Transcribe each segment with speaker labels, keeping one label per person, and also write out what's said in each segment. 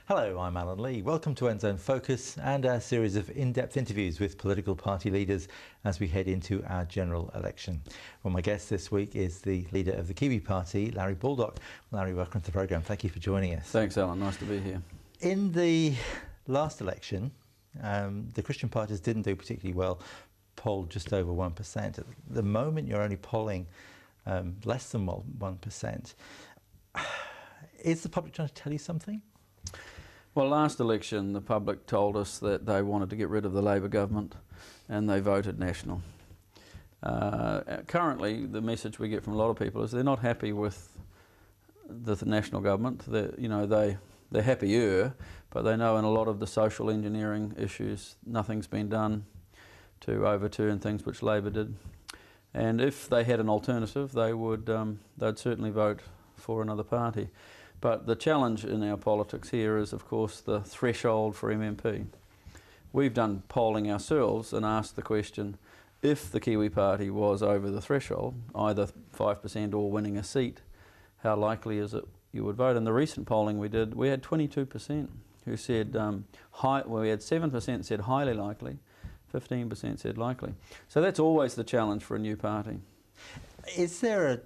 Speaker 1: Hello, I'm Allan Lee. Welcome to NZONE Focus and our series of in-depth interviews with political party leaders as we head into our general election. Well, my guest this week is the leader of the Kiwi Party, Larry Baldock. Larry, welcome to the programme. Thank you for joining us.
Speaker 2: Thanks, Alan. Nice to be here.
Speaker 1: In the last election, the Christian parties didn't do particularly well, polled just over 1%. At the moment, you're only polling less than 1%. Is the public trying to tell you something?
Speaker 2: Well, last election, the public told us that they wanted to get rid of the Labor government and they voted National. Currently, the message we get from a lot of people is they're not happy with the National government. They're happier, but they know in a lot of the social engineering issues, nothing's been done to overturn things which Labor did. And if they had an alternative, they'd certainly vote for another party. But the challenge in our politics here is, of course, the threshold for MMP. We've done polling ourselves and asked the question, if the Kiwi Party was over the threshold, either 5% or winning a seat, how likely is it you would vote? In the recent polling we did, we had 22% who said, we had 7% said highly likely, 15% said likely. So that's always the challenge for a new party.
Speaker 1: Is there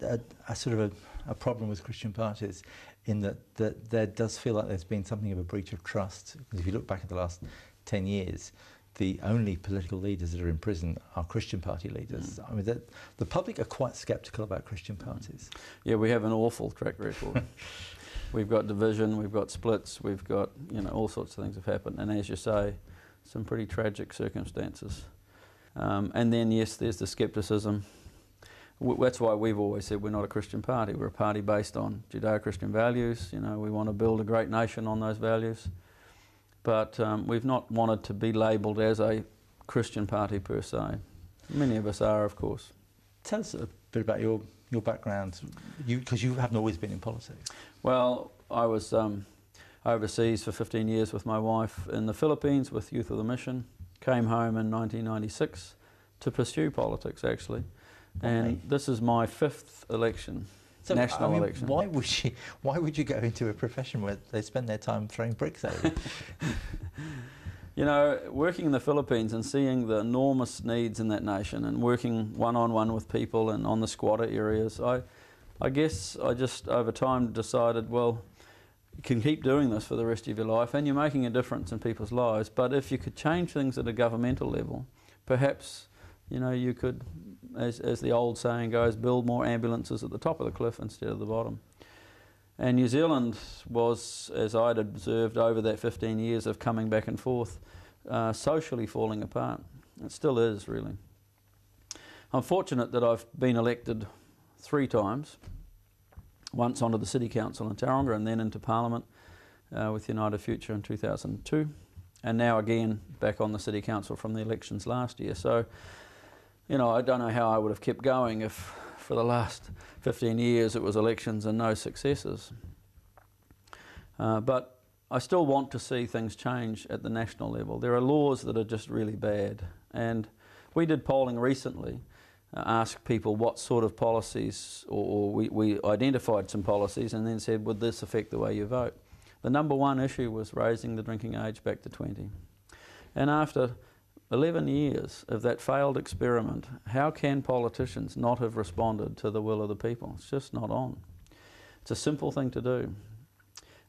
Speaker 1: a sort of a problem with Christian parties in that there does feel like there's been something of a breach of trust? Because if you look back at the last 10 years, the only political leaders that are in prison are Christian party leaders. I mean, the public are quite sceptical about Christian parties.
Speaker 2: Yeah, we have an awful track record. We've got division, we've got splits, we've got, all sorts of things have happened. And as you say, some pretty tragic circumstances. And then, yes, there's the scepticism. That's why we've always said we're not a Christian party. We're a party based on Judeo-Christian values. We want to build a great nation on those values. But we've not wanted to be labelled as a Christian party per se. Many of us are, of course.
Speaker 1: Tell us a bit about your background, because you haven't always been in politics.
Speaker 2: Well, I was overseas for 15 years with my wife in the Philippines with Youth of the Mission. Came home in 1996 to pursue politics, actually. And this is my 5th election, national election.
Speaker 1: Why would you go into a profession where they spend their time throwing bricks at you?
Speaker 2: Working in the Philippines and seeing the enormous needs in that nation and working one-on-one with people and on the squatter areas, I guess I just over time decided, well, you can keep doing this for the rest of your life and you're making a difference in people's lives, but if you could change things at a governmental level, perhaps you could, as the old saying goes, build more ambulances at the top of the cliff instead of the bottom. And New Zealand was, as I'd observed over that 15 years of coming back and forth, socially falling apart. It still is, really. I'm fortunate that I've been elected 3 times, once onto the City Council in Tauranga and then into Parliament with United Future in 2002, and now again back on the City Council from the elections last year. So, I don't know how I would have kept going if for the last 15 years it was elections and no successes. But I still want to see things change at the national level. There are laws that are just really bad. And we did polling recently, asked people what sort of policies, or we identified some policies and then said, would this affect the way you vote? The number one issue was raising the drinking age back to 20. And after 11 years of that failed experiment, how can politicians not have responded to the will of the people? It's just not on. It's a simple thing to do.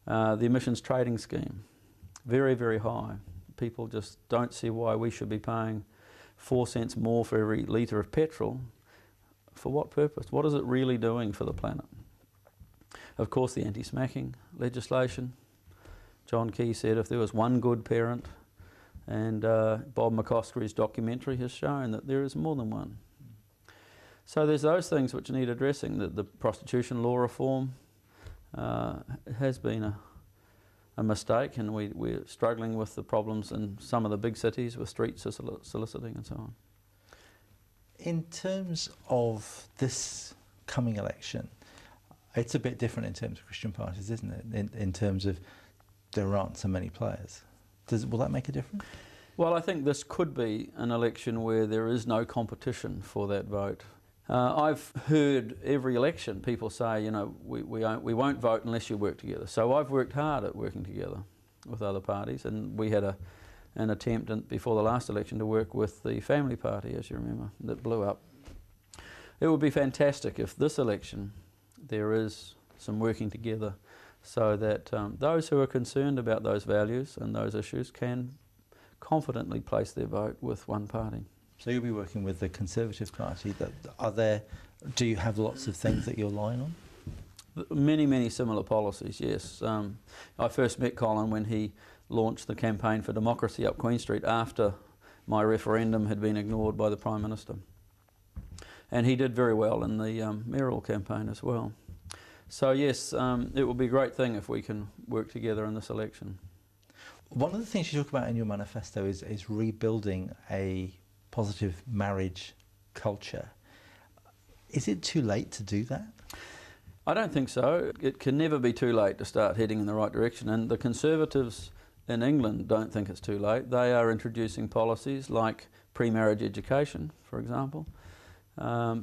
Speaker 2: The emissions trading scheme, very, very high. People just don't see why we should be paying 4 cents more for every litre of petrol. For what purpose? What is it really doing for the planet? Of course, the anti-smacking legislation. John Key said if there was one good parent, and Bob McCoskery's documentary has shown that there is more than one. So there's those things which need addressing. The prostitution law reform has been a mistake, and we're struggling with the problems in some of the big cities with street soliciting and so on.
Speaker 1: In terms of this coming election, it's a bit different in terms of Christian parties, isn't it? In terms of there aren't so many players. Will that make a difference?
Speaker 2: Well, I think this could be an election where there is no competition for that vote. I've heard every election people say, we won't vote unless you work together. So I've worked hard at working together. with other parties, and we had an attempt before the last election to work with the Family Party, as you remember, that blew up. It would be fantastic if this election there is some working together so that those who are concerned about those values and those issues can confidently place their vote with one party.
Speaker 1: So you'll be working with the Conservative Party. Do you have lots of things that you're line on?
Speaker 2: Many, many similar policies, yes. I first met Colin when he launched the campaign for democracy up Queen Street after my referendum had been ignored by the Prime Minister. And he did very well in the mayoral campaign as well. So yes, it will be a great thing if we can work together in this election.
Speaker 1: One of the things you talk about in your manifesto is rebuilding a positive marriage culture. Is it too late to do that?
Speaker 2: I don't think so. It can never be too late to start heading in the right direction, and the Conservatives in England don't think it's too late. They are introducing policies like pre-marriage education, for example,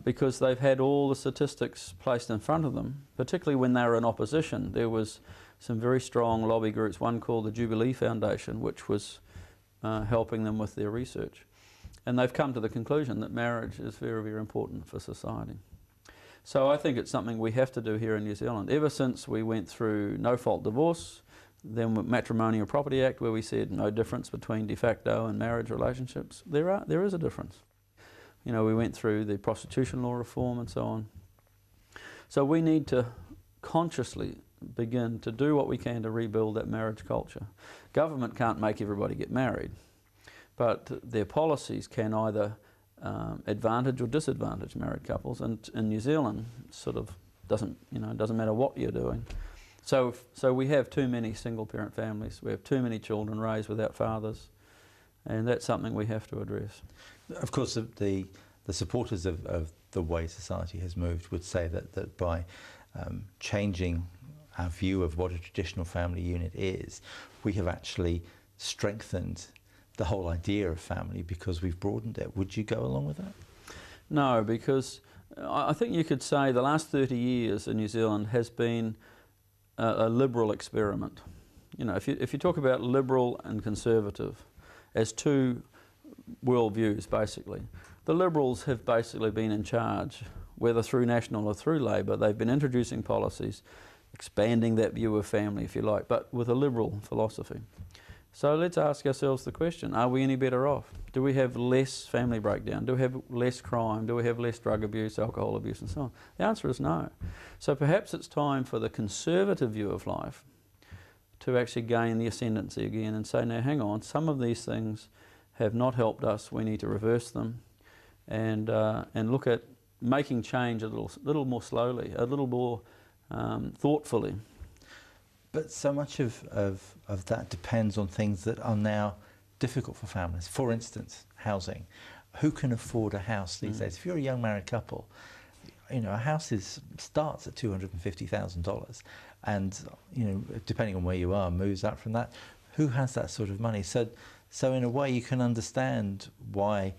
Speaker 2: because they've had all the statistics placed in front of them, particularly when they were in opposition. There was some very strong lobby groups, one called the Jubilee Foundation, which was helping them with their research. And they've come to the conclusion that marriage is very, very important for society. So I think it's something we have to do here in New Zealand. Ever since we went through no-fault divorce, then Matrimonial Property Act, where we said no difference between de facto and marriage relationships, there is a difference. You know, we went through the prostitution law reform and so on. So we need to consciously begin to do what we can to rebuild that marriage culture. Government can't make everybody get married, but their policies can either advantage or disadvantage married couples, and in New Zealand sort of doesn't matter what you're doing. So we have too many single parent families, we have too many children raised without fathers, and that's something we have to address. Of
Speaker 1: course, the supporters of the way society has moved would say that by changing our view of what a traditional family unit is, we have actually strengthened the whole idea of family because we've broadened it. Would you go along with that? No, because I think you could say the last 30 years in New Zealand has been a liberal experiment. You know, if you talk about liberal and conservative as two worldviews, basically, the Liberals have basically been in charge, whether through National or through Labor. They've been introducing policies, expanding that view of family, if you like, but with a liberal philosophy. So let's ask ourselves the question, are we any better off? Do we have less family breakdown? Do we have less crime? Do we have less drug abuse, alcohol abuse and so on? The answer is no. So perhaps it's time for the conservative view of life to actually gain the ascendancy again and say, now hang on, some of these things have not helped us, we need to reverse them and look at making change a little more slowly, a little more thoughtfully. But so much of that depends on things that are now difficult for families. For instance, housing. Who can afford a house these days? If you're a young married couple, you know, a house starts at $250,000 and, you know, depending on where you are, moves up from that. Who has that sort of money? So in a way you can understand why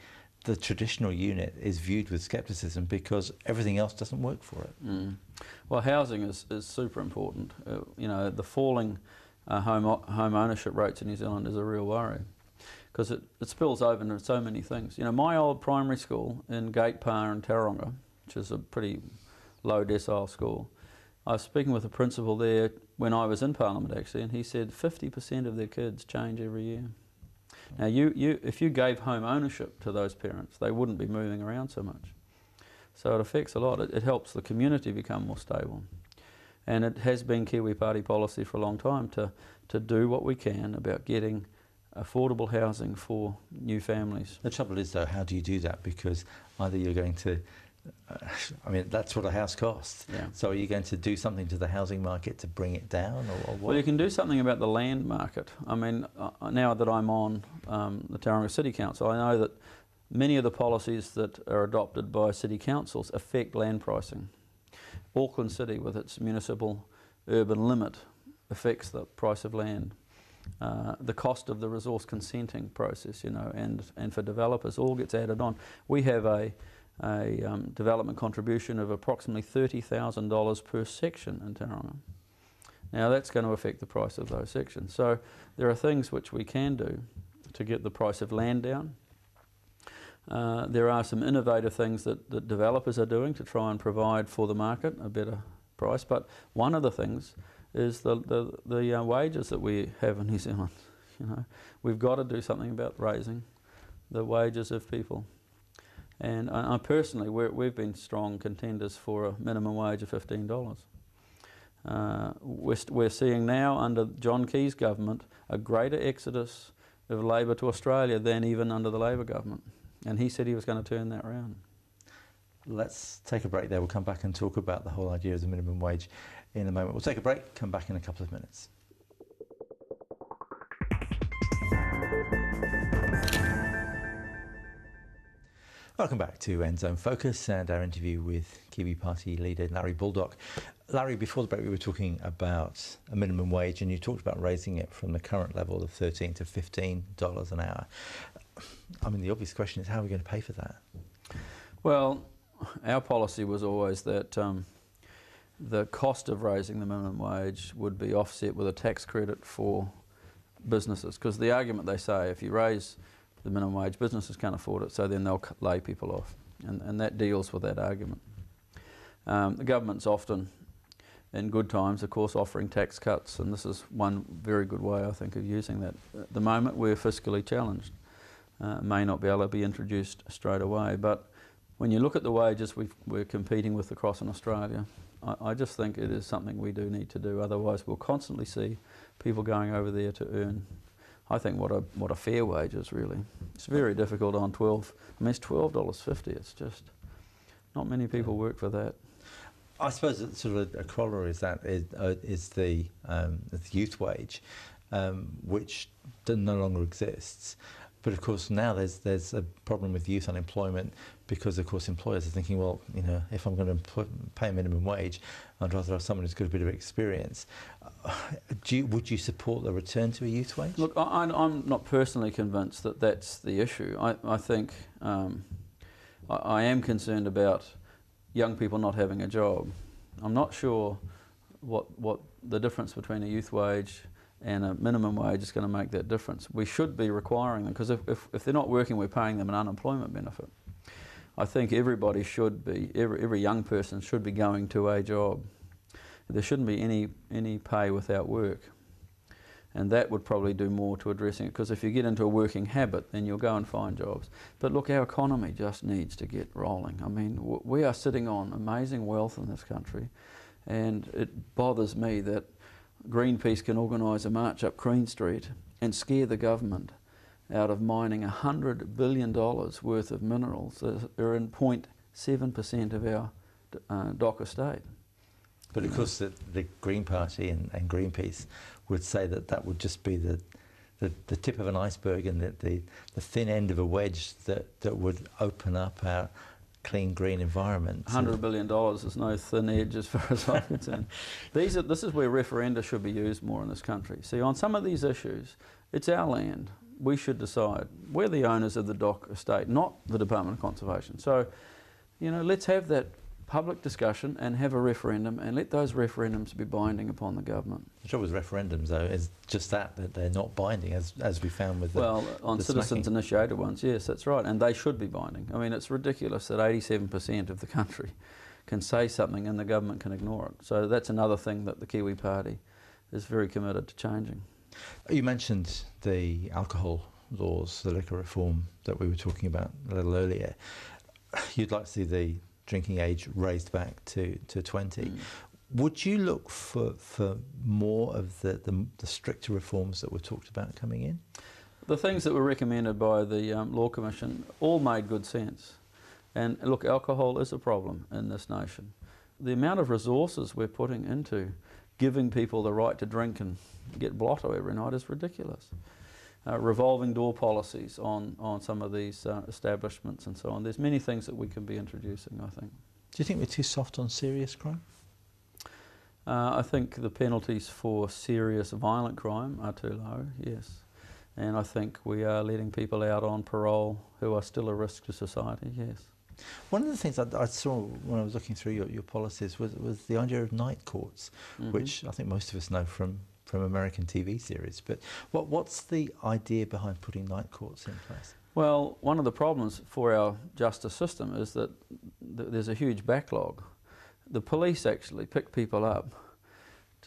Speaker 1: the traditional unit is viewed with scepticism because everything else doesn't work for it. Well, housing is super important. You know, the falling home ownership rates in New Zealand is a real worry because it spills over into so many things. You know, my old primary school in Gate Pa in Tauranga, which is a pretty low decile school, I was speaking with a principal there when I was in Parliament actually, and he said 50% of their kids change every year. Now, if you gave home ownership to those parents, they wouldn't be moving around so much. So it affects a lot. It helps the community become more stable. And it has been Kiwi Party policy for a long time to do what we can about getting affordable housing for new families. The trouble is, though, how do you do that? Because either you're going to I mean, that's what a house costs. Yeah. So are you going to do something to the housing market to bring it down, or what? Well, you can do something about the land market. I mean, now that I'm on the Tauranga City Council, I know that many of the policies that are adopted by city councils affect land pricing. Auckland City, with its municipal urban limit, affects the price of land. The cost of the resource consenting process, you know, and for developers, all gets added on. We have a development contribution of approximately $30,000 per section in Tauranga.
Speaker 2: Now that's going to affect the price of those sections. So there are things which we can do to get the price of land down. There are some innovative things that developers are doing to try and provide for the market a better price. But one of the things is the wages that we have in New Zealand. You know, we've got to do something about raising the wages of people. And I personally, we've been strong contenders for a minimum wage of $15. We're seeing now under John Key's government a greater exodus of labour to Australia than even under the Labor government. And he said he was going to turn that round.
Speaker 1: Let's take a break there. We'll come back and talk about the whole idea of the minimum wage in a moment. We'll take a break, come back in a couple of minutes. Welcome back to NZONE Focus and our interview with Kiwi Party leader Larry Baldock. Larry, before the break we were talking about a minimum wage and you talked about raising it from the current level of $13 to $15 an hour. I mean, the obvious question is how are we going to pay for that? Well,
Speaker 2: our policy was always that the cost of raising the minimum wage would be offset with a tax credit for businesses, because the argument they say, if you raise the minimum wage, businesses can't afford it, so then they'll lay people off, and that deals with that argument. The government's often, in good times, of course, offering tax cuts, and this is one very good way, I think, of using that. At the moment, we're fiscally challenged. May not be able to be introduced straight away, but when you look at the wages we're competing with across in Australia, I just think it is something we do need to do. Otherwise, we'll constantly see people going over there to earn, I think, what a fair wage is really. It's very difficult on 12. I mean, it's $12.50. It's just not many people work for that.
Speaker 1: I suppose it's sort of a corollary is the youth wage, which no longer exists. But of course now there's a problem with youth unemployment because of course employers are thinking, well, you know, if I'm going to pay a minimum wage, I'd rather have someone who's got a bit of experience. Would you support the return to a youth wage?
Speaker 2: Look, I'm not personally convinced that that's the issue. I think I am concerned about young people not having a job. I'm not sure what the difference between a youth wage and a minimum wage is going to make that difference. We should be requiring them, because if they're not working, we're paying them an unemployment benefit. I think everybody should be, every young person should be going to a job. There shouldn't be any pay without work. And that would probably do more to addressing it, because if you get into a working habit, then you'll go and find jobs. But look, our economy just needs to get rolling. I mean, we are sitting on amazing wealth in this country, and it bothers me that Greenpeace can organise a march up Queen Street and scare the government out of mining $100 billion worth of minerals that are in 0.7% of our dock estate.
Speaker 1: But of course the Green Party and Greenpeace would say that would just be the tip of an iceberg and the thin end of a wedge that would open up our clean green environment.
Speaker 2: $100 billion is no thin edge as far as I'm concerned. This is where referenda should be used more in this country. See, on some of these issues, it's our land. We should decide. We're the owners of the dock estate, not the Department of Conservation. So, you know, let's have that public discussion and have a referendum, and let those referendums be binding upon the government.
Speaker 1: The trouble with referendums, though, is just that they're not binding, as we found with
Speaker 2: on citizens-initiated ones, yes, that's right, and they should be binding. I mean, it's ridiculous that 87% of the country can say something and the government can ignore it. So that's another thing that the Kiwi Party is very committed to changing.
Speaker 1: You mentioned the alcohol laws, the liquor reform that we were talking about a little earlier. You'd like to see the drinking age raised back to 20. Mm. Would you look for more of the stricter reforms that were talked about coming in?
Speaker 2: The things that were recommended by the Law Commission all made good sense. And look, alcohol is a problem in this nation. The amount of resources we're putting into giving people the right to drink and get blotto every night is ridiculous. Revolving door policies on some of these establishments and so on. There's many things that we can be introducing, I think.
Speaker 1: Do you think we're too soft on serious crime?
Speaker 2: I think the penalties for serious violent crime are too low, yes. And I think we are letting people out on parole who are still a risk to society, yes.
Speaker 1: One of the things I saw when I was looking through your policies was the idea of night courts, which I think most of us know from American TV series. But what's the idea behind putting night courts in place?
Speaker 2: Well, one of the problems for our justice system is that there's a huge backlog. The police actually pick people up,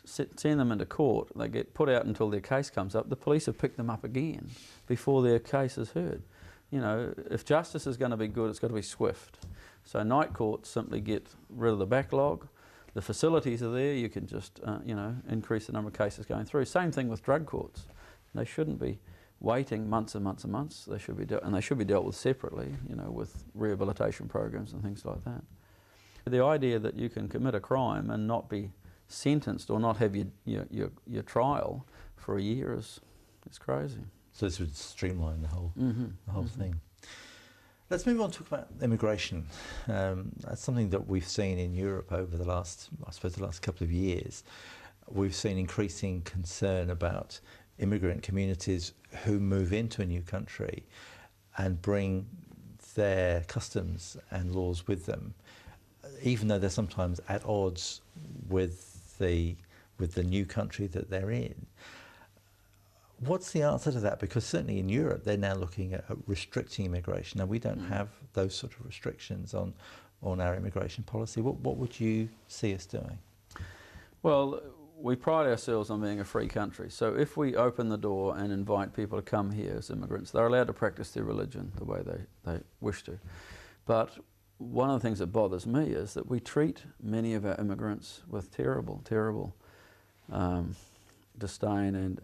Speaker 2: send them into court, they get put out until their case comes up. The police have picked them up again before their case is heard. You know, if justice is going to be good, it's got to be swift. So night courts simply get rid of the backlog. The facilities are there. You can just, you know, increase the number of cases going through. Same thing with drug courts. They shouldn't be waiting months and months and months. They should be they should be dealt with separately, you know, with rehabilitation programs and things like that. The idea that you can commit a crime and not be sentenced or not have your trial for a year is crazy.
Speaker 1: So this would streamline the whole thing. Let's move on to talk about immigration. That's something that we've seen in Europe over the last couple of years. We've seen increasing concern about immigrant communities who move into a new country and bring their customs and laws with them, even though they're sometimes at odds with the new country that they're in. What's the answer to that? Because certainly in Europe, they're now looking at restricting immigration. Now, we don't have those sort of restrictions on our immigration policy. What would you see us doing?
Speaker 2: Well, we pride ourselves on being a free country. So if we open the door and invite people to come here as immigrants, they're allowed to practice their religion the way they wish to. But one of the things that bothers me is that we treat many of our immigrants with terrible, terrible disdain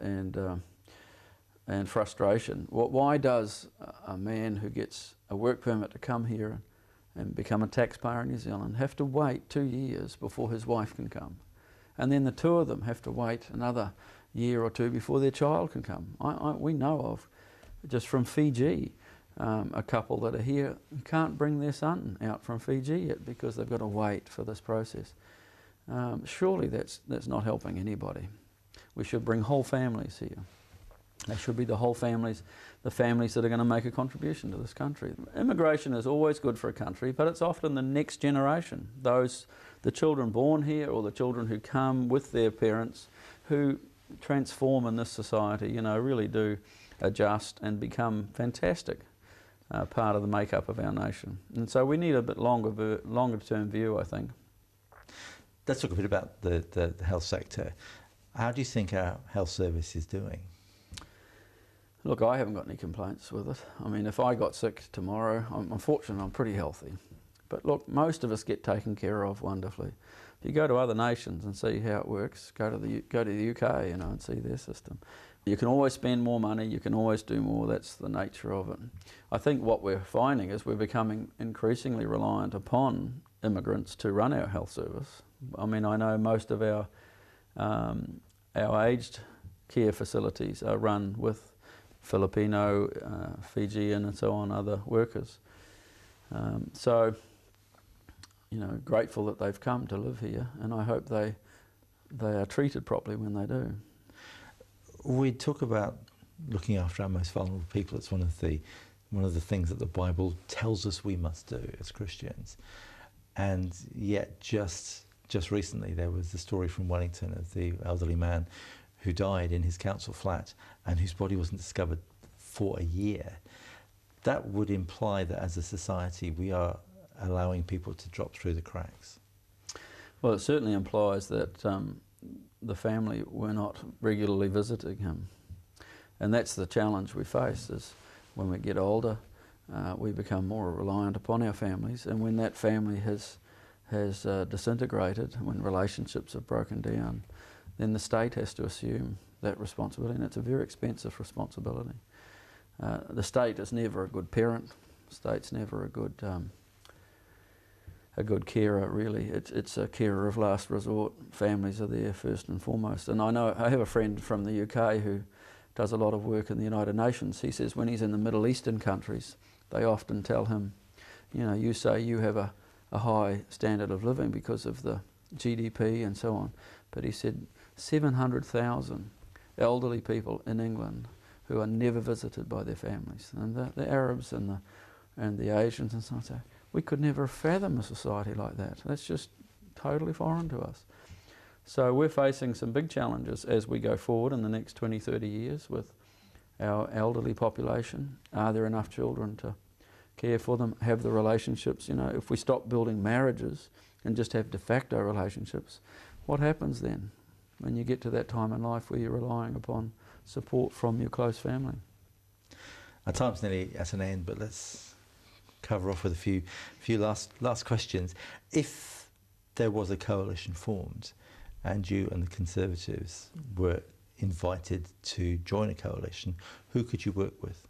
Speaker 2: and frustration. Why does a man who gets a work permit to come here and become a taxpayer in New Zealand have to wait 2 years before his wife can come? And then the two of them have to wait another year or two before their child can come. We know of, just from Fiji, a couple that are here who can't bring their son out from Fiji yet because they've got to wait for this process. Surely that's not helping anybody. We should bring whole families here. They should be the whole families, the families that are going to make a contribution to this country. Immigration is always good for a country, but it's often the next generation, the children born here or the children who come with their parents who transform in this society, you know, really do adjust and become fantastic part of the makeup of our nation. And so we need a bit longer term view, I think.
Speaker 1: Let's talk a bit about the health sector. How do you think our health service is doing?
Speaker 2: Look, I haven't got any complaints with it. I mean, if I got sick tomorrow, I'm fortunate I'm pretty healthy. But look, most of us get taken care of wonderfully. If you go to other nations and see how it works, go to the UK, you know, and see their system. You can always spend more money, you can always do more, that's the nature of it. I think what we're finding is we're becoming increasingly reliant upon immigrants to run our health service. I mean, I know most of our aged care facilities are run with Filipino, Fijian and so on, other workers. So, you know, grateful that they've come to live here, and I hope they are treated properly when they do.
Speaker 1: We talk about looking after our most vulnerable people. It's one of the things that the Bible tells us we must do as Christians. And yet just recently there was the story from Wellington of the elderly man who died in his council flat and whose body wasn't discovered for a year. That would imply that as a society we are allowing people to drop through the cracks.
Speaker 2: Well, it certainly implies that the family were not regularly visiting him. And that's the challenge we face, is when we get older, we become more reliant upon our families, and when that family has disintegrated, when relationships have broken down, then the state has to assume that responsibility, and it's a very expensive responsibility. The state is never a good parent. The state's never a good carer, really. It's a carer of last resort. Families are there first and foremost. And I have a friend from the UK who does a lot of work in the United Nations. He says when he's in the Middle Eastern countries, they often tell him, you know, you say you have a high standard of living because of the GDP and so on. But he said 700,000 elderly people in England who are never visited by their families. And the Arabs and the Asians and so on say, We could never fathom a society like that. That's just totally foreign to us. So we're facing some big challenges as we go forward in the next 20, 30 years with our elderly population. Are there enough children to care for them, have the relationships? You know, if we stop building marriages and just have de facto relationships, what happens then when you get to that time in life where you're relying upon support from your close family?
Speaker 1: Our time's nearly at an end, but let's cover off with a few last questions. If there was a coalition formed and you and the Conservatives were invited to join a coalition, who could you work with?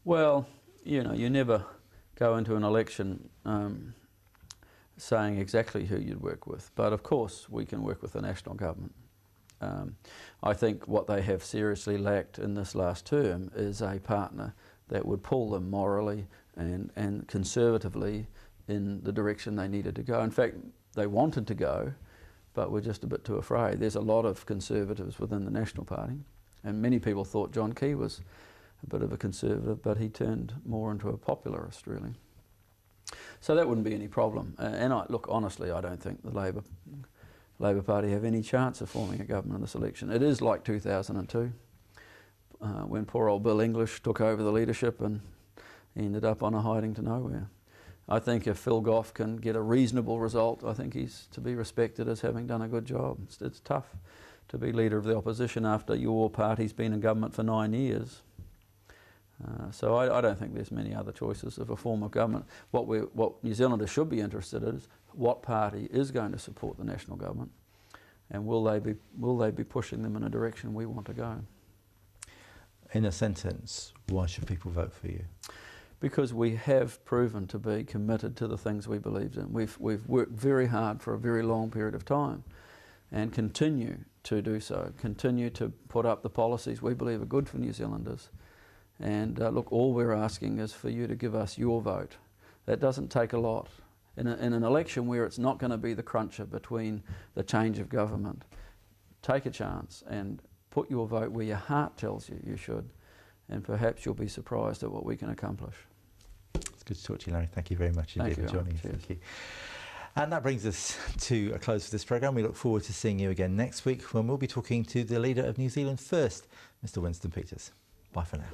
Speaker 2: Well, you know, you never go into an election saying exactly who you'd work with, but of course we can work with the national government. I think what they have seriously lacked in this last term is a partner that would pull them morally and conservatively in the direction they needed to go. In fact, they wanted to go, but were just a bit too afraid. There's a lot of Conservatives within the National Party, and many people thought John Key was a bit of a Conservative, but he turned more into a popularist, really. So that wouldn't be any problem. And look, honestly, I don't think the Labor Party have any chance of forming a government in this election. It is like 2002, when poor old Bill English took over the leadership and he ended up on a hiding to nowhere. I think if Phil Goff can get a reasonable result, I think he's to be respected as having done a good job. It's tough to be leader of the opposition after your party's been in government for 9 years. So I don't think there's many other choices of a form of government. What New Zealanders should be interested in is what party is going to support the national government, and will they be pushing them in a direction we want to go.
Speaker 1: In a sentence, why should people vote for you?
Speaker 2: Because we have proven to be committed to the things we believed in. We've worked very hard for a very long period of time and continue to do so, continue to put up the policies we believe are good for New Zealanders. And look, all we're asking is for you to give us your vote. That doesn't take a lot. In an election where it's not going to be the cruncher between the change of government, take a chance and put your vote where your heart tells you you should, and perhaps you'll be surprised at what we can accomplish.
Speaker 1: It's good to talk to you, Larry. Thank you very much indeed for joining us. Thank you. And that brings us to a close for this programme. We look forward to seeing you again next week when we'll be talking to the leader of New Zealand First, Mr. Winston Peters. Bye for now.